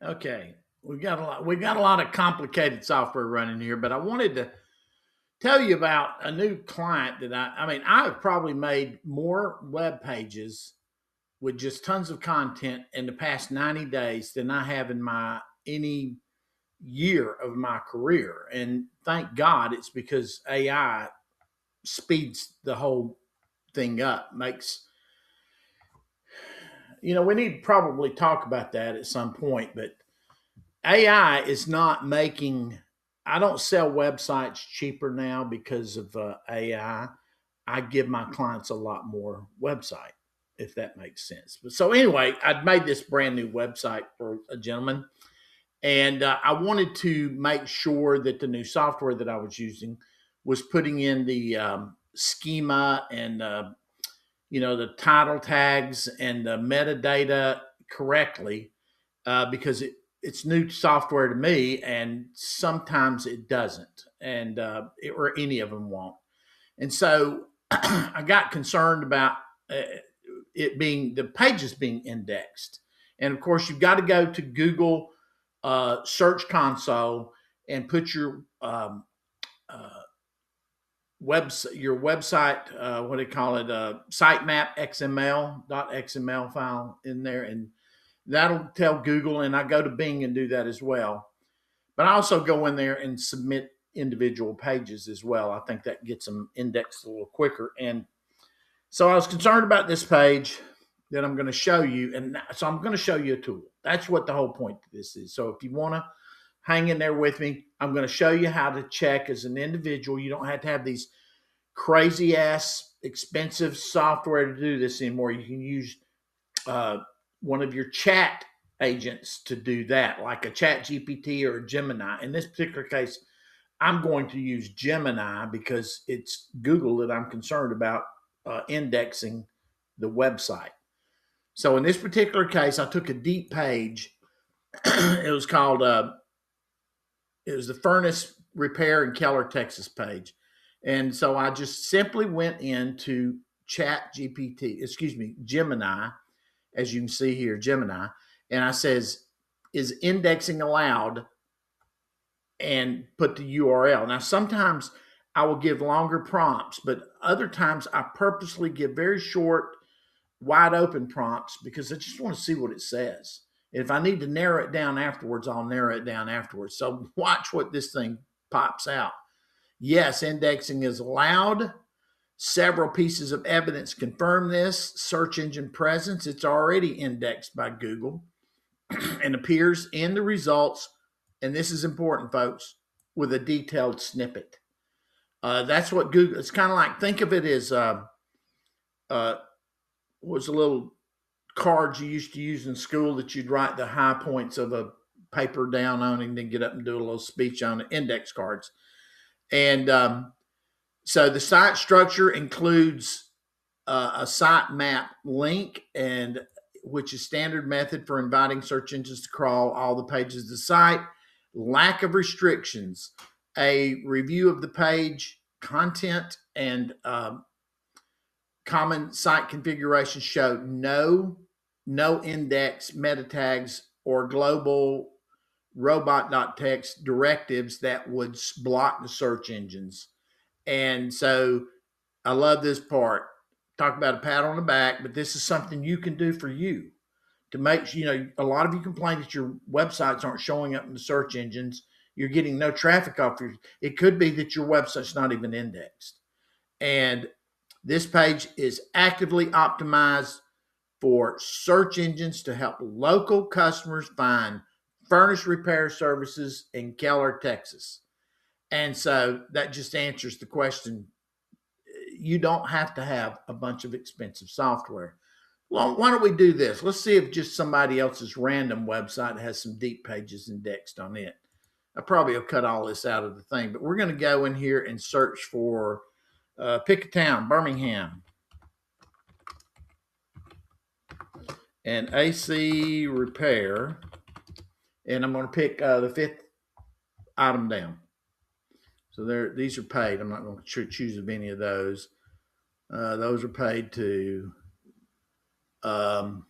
Okay, we got a lot of complicated software running here, but I wanted to tell you about a new client that I mean, I've probably made more web pages with just tons of content in the past 90 days than I have in my any year of my career. And thank God it's because AI speeds the whole thing up, makes we need to probably talk about that at some point, but AI is not making. I don't sell websites cheaper now because of AI. I give my clients a lot more website, if that makes sense. But so anyway, I'd made this brand new website for a gentleman, and I wanted to make sure that the new software that I was using was putting in the schema and the title tags and the metadata correctly, because it's new software to me, and sometimes it doesn't, and or any of them won't. And so I got concerned about it being the pages being indexed, and of course you've got to go to Google Search Console and put uh, your website, what do you call it, sitemap xml file in there, and that'll tell Google. And I go to Bing and do that as well. But I also go in there and submit individual pages as well. I think that gets them indexed a little quicker. And so I was concerned about this page that I'm going to show you. And so I'm going to show you a tool. That's what the whole point of this is. So if you want to hang in there with me, I'm going to show you how to check as an individual. You don't have to have these crazy ass expensive software to do this anymore. You can use uh, one of your chat agents to do that, like a chat GPT or a Gemini. In this particular case, I'm going to use Gemini because it's Google that I'm concerned about indexing the website. So in this particular case, I took a deep page. It was called, it was the furnace repair in Keller, Texas page. And so I just simply went into chat GPT, excuse me, Gemini, as you can see here, Gemini, and I says, is indexing allowed, and put the URL. Now, sometimes I will give longer prompts, but other times I purposely give very short, wide open prompts because I just want to see what it says. If I need to narrow it down afterwards, I'll narrow it down afterwards. So watch what this thing pops out. Yes, indexing is allowed. Several pieces of evidence confirm this. Search engine presence, it's already indexed by Google and appears in the results. And this is important, folks, with a detailed snippet. That's what Google, it's kind of like, think of it as uh, was a little cards you used to use in school that you'd write the high points of a paper down on and then get up and do a little speech on it, index cards. And so the site structure includes a sitemap link, and which is standard method for inviting search engines to crawl all the pages of the site. Lack of restrictions, a review of the page content, and common site configurations show no index meta tags or global robot.txt directives that would block the search engines. And so I love this part. Talk about a pat on the back, but this is something you can do for you to make, a lot of you complain that your websites aren't showing up in the search engines. You're getting no traffic off your, it could be that your website's not even indexed. And this page is actively optimized for search engines to help local customers find furnace repair services in Keller, Texas. And so that just answers the question. You don't have to have a bunch of expensive software. Well, why don't we do this? Let's see if just somebody else's random website has some deep pages indexed on it. I probably will cut all this out of the thing, but we're going to go in here and search for pick a town, Birmingham, and AC repair, and I'm going to pick the fifth item down. So these are paid. I'm not going to choose of any of those. Those are paid too. Are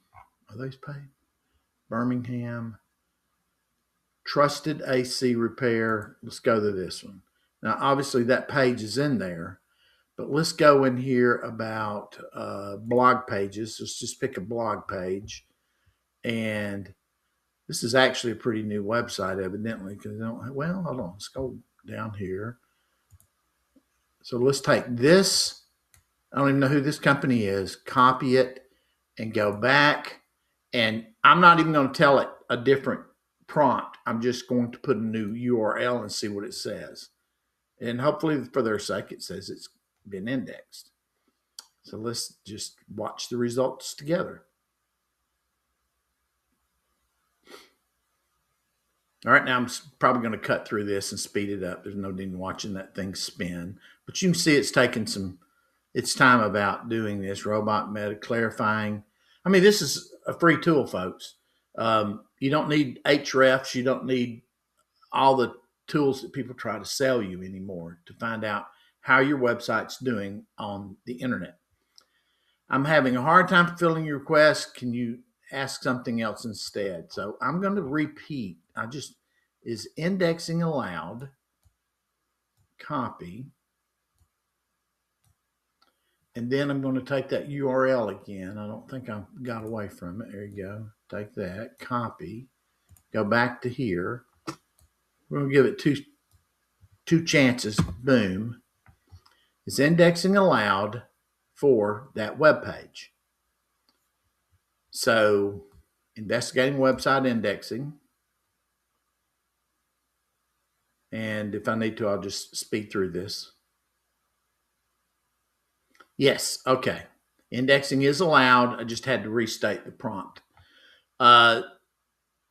those paid? Birmingham. trusted AC repair. Let's go to this one. Now, obviously that page is in there, but let's go in here about blog pages. Let's just pick a blog page. And this is actually a pretty new website, evidently, because well, hold on, let's go down here. So let's take this. I don't even know who this company is. Copy it and go back. And I'm not even going to tell it a different prompt. I'm just going to put a new URL and see what it says. And hopefully for their sake, it says it's been indexed. So let's just watch the results together. All right, now I'm probably going to cut through this and speed it up. There's no need in watching that thing spin. But you can see it's taking its time about doing this. Robot meta clarifying. I mean, this is a free tool, folks. You don't need hrefs. You don't need all the tools that people try to sell you anymore to find out how your website's doing on the internet. I'm having a hard time fulfilling your request. Can you ask something else instead? So I'm going to repeat. Is indexing allowed? Copy. And then I'm going to take that URL again. I don't think I got away from it. There you go. Take that, copy, go back to here. We're going to give it two chances. Boom. Is indexing allowed for that web page? So investigating website indexing. And if I need to, I'll just speed through this. Yes, okay. Indexing is allowed. I just had to restate the prompt.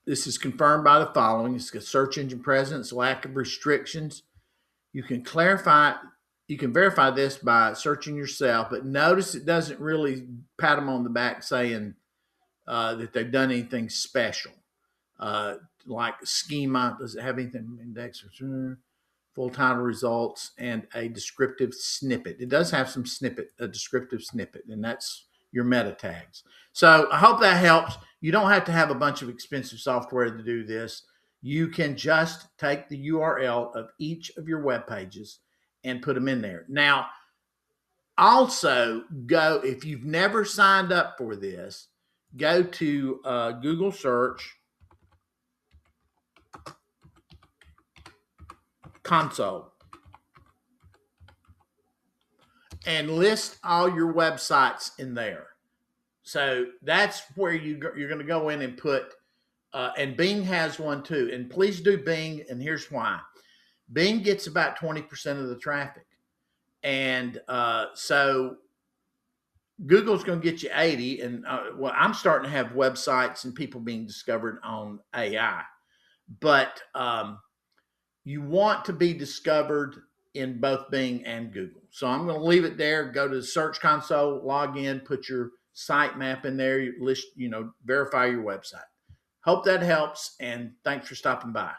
This is confirmed by the following. It's a search engine presence, lack of restrictions. You can verify this by searching yourself, but notice it doesn't really pat them on the back saying that they've done anything special. Like schema, does it have anything index? Full title results and a descriptive snippet. It does have a descriptive snippet, and that's your meta tags. So I hope that helps. You don't have to have a bunch of expensive software to do this. You can just take the URL of each of your web pages and put them in there. Now, also go, if you've never signed up for this, go to Google search console and list all your websites in there. So that's where you're going to go in and put, and Bing has one too. And please do Bing, and here's why. Bing gets about 20% of the traffic. And so Google's going to get you 80. And well, I'm starting to have websites and people being discovered on AI. But you want to be discovered in both Bing and Google. So I'm going to leave it there. Go to the Search Console, log in, put your sitemap in there, list, verify your website. Hope that helps, and thanks for stopping by.